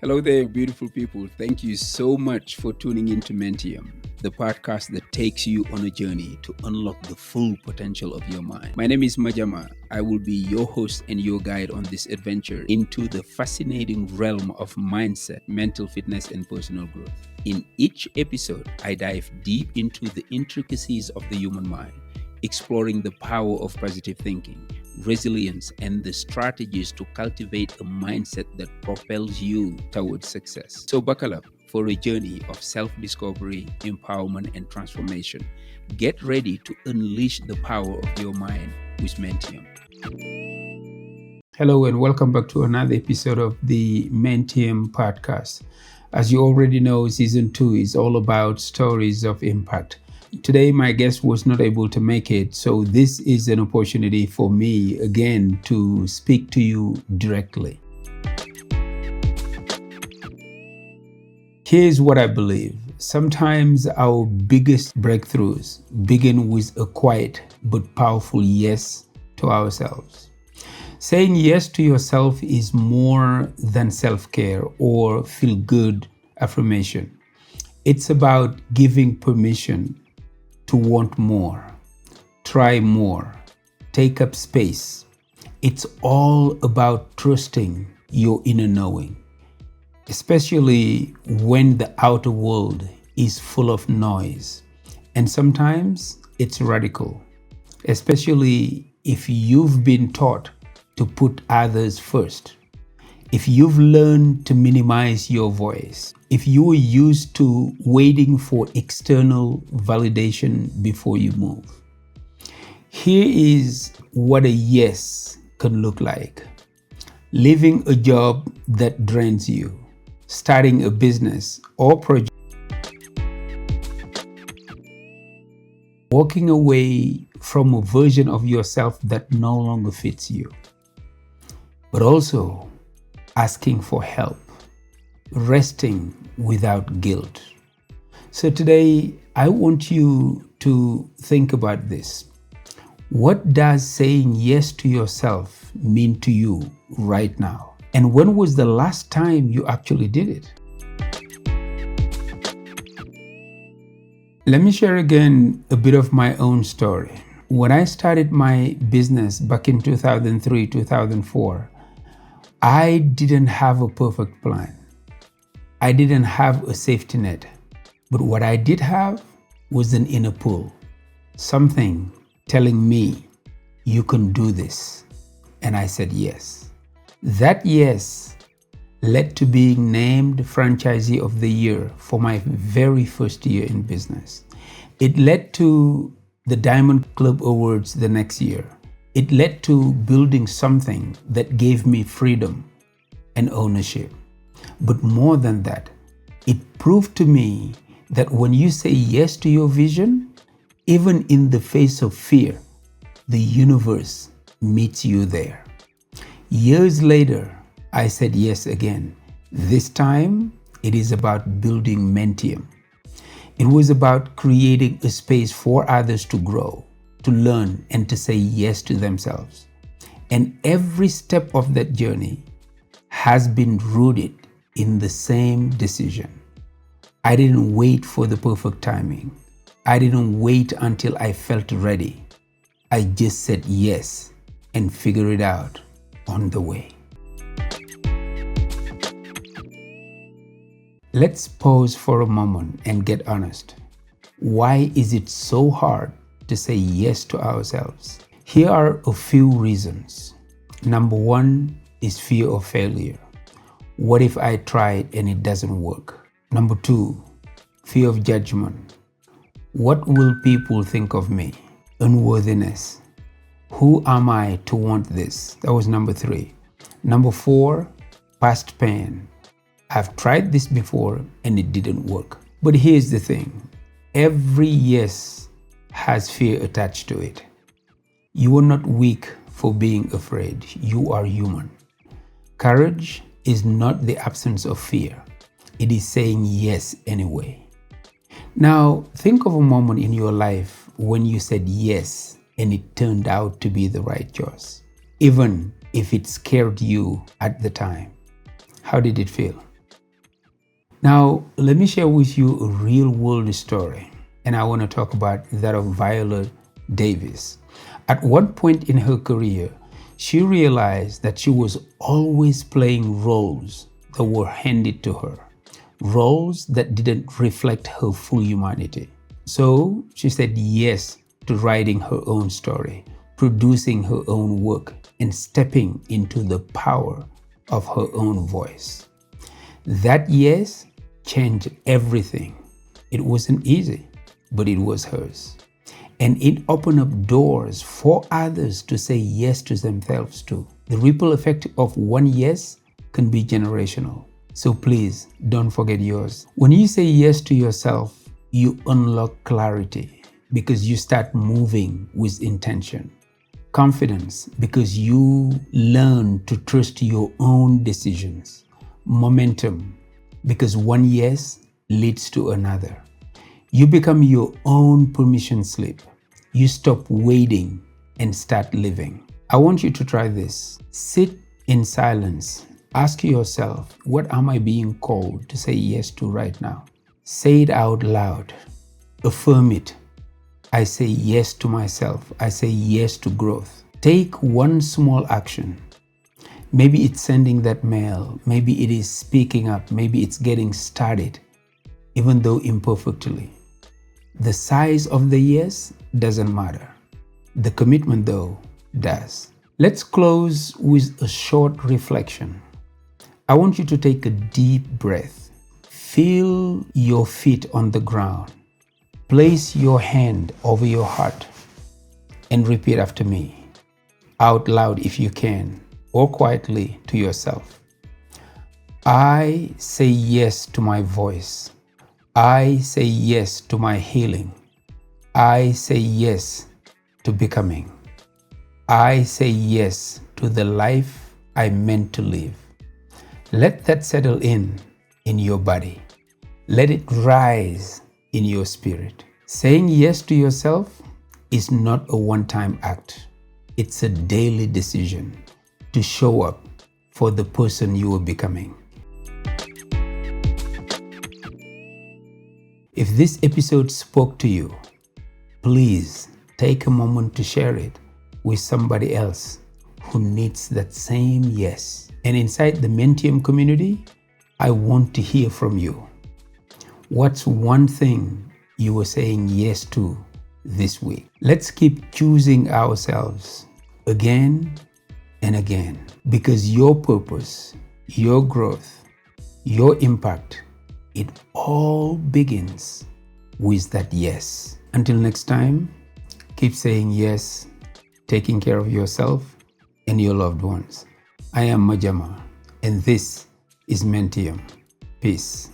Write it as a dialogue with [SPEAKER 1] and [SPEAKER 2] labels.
[SPEAKER 1] Hello there, beautiful people. Thank you so much for tuning into Mentium, the podcast that takes you on a journey to unlock the full potential of your mind. My name is Majama. I will be your host and your guide on this adventure into the fascinating realm of mindset, mental fitness, and personal growth. In each episode, I dive deep into the intricacies of the human mind, exploring the power of positive thinking, resilience, and the strategies to cultivate a mindset that propels you towards success. So buckle up for a journey of self-discovery, empowerment, and transformation. Get ready to unleash the power of your mind with Mentium. Hello and welcome back to another episode of the Mentium podcast. As you already know, season 2 is all about stories of impact. Today, my guest was not able to make it, so this is an opportunity for me again to speak to you directly. Here's what I believe. Sometimes our biggest breakthroughs begin with a quiet but powerful yes to ourselves. Saying yes to yourself is more than self-care or feel-good affirmation. It's about giving permission to want more, try more, take up space. It's all about trusting your inner knowing, especially when the outer world is full of noise. And sometimes it's radical, especially if you've been taught to put others first. If you've learned to minimize your voice, if you are used to waiting for external validation before you move. Here is what a yes can look like. Leaving a job that drains you, starting a business or project, walking away from a version of yourself that no longer fits you, but also asking for help, resting without guilt. So today, I want you to think about this. What does saying yes to yourself mean to you right now? And when was the last time you actually did it? Let me share again a bit of my own story. When I started my business back in 2003, 2004, I didn't have a perfect plan. I didn't have a safety net. But what I did have was an inner pull, something telling me, you can do this. And I said yes. That yes led to being named Franchisee of the Year for my very first year in business. It led to the Diamond Club Awards the next year. It led to building something that gave me freedom and ownership. But more than that, it proved to me that when you say yes to your vision, even in the face of fear, the universe meets you there. Years later, I said yes again. This time, it is about building Mentium. It was about creating a space for others to grow, to learn, and to say yes to themselves. And every step of that journey has been rooted in the same decision. I didn't wait for the perfect timing. I didn't wait until I felt ready. I just said yes and figured it out on the way. Let's pause for a moment and get honest. Why is it so hard to say yes to ourselves? Here are a few reasons. Number one is fear of failure. What if I tried and it doesn't work? Number two, fear of judgment. What will people think of me? Unworthiness. Who am I to want this? That was number three. Number four, past pain. I've tried this before and it didn't work. But here's the thing. Every yes has fear attached to it. You are not weak for being afraid. You are human. Courage is not the absence of fear. It is saying yes anyway. Now, think of a moment in your life when you said yes and it turned out to be the right choice, even if it scared you at the time. How did it feel? Now, let me share with you a real world story. And I want to talk about that of Viola Davis. At one point in her career, she realized that she was always playing roles that were handed to her, roles that didn't reflect her full humanity. So she said yes to writing her own story, producing her own work, and stepping into the power of her own voice. That yes changed everything. It wasn't easy, but it was hers. And it opened up doors for others to say yes to themselves too. The ripple effect of one yes can be generational. So please don't forget yours. When you say yes to yourself, you unlock clarity because you start moving with intention. Confidence because you learn to trust your own decisions. Momentum because one yes leads to another. You become your own permission slip. You stop waiting and start living. I want you to try this. Sit in silence. Ask yourself, what am I being called to say yes to right now? Say it out loud. Affirm it. I say yes to myself. I say yes to growth. Take one small action. Maybe it's sending that mail. Maybe it is speaking up. Maybe it's getting started, even though imperfectly. The size of the yes doesn't matter. The commitment, though, does. Let's close with a short reflection. I want you to take a deep breath. Feel your feet on the ground. Place your hand over your heart and repeat after me, out loud if you can, or quietly to yourself. I say yes to my voice. I say yes to my healing. I say yes to becoming. I say yes to the life I meant to live. Let that settle in your body. Let it rise in your spirit. Saying yes to yourself is not a one-time act. It's a daily decision to show up for the person you are becoming. If this episode spoke to you, please take a moment to share it with somebody else who needs that same yes. And inside the Mentium community, I want to hear from you. What's one thing you were saying yes to this week? Let's keep choosing ourselves again and again, because your purpose, your growth, your impact, it all begins with that yes. Until next time, keep saying yes, taking care of yourself and your loved ones. I am Majama, and this is Mentium. Peace.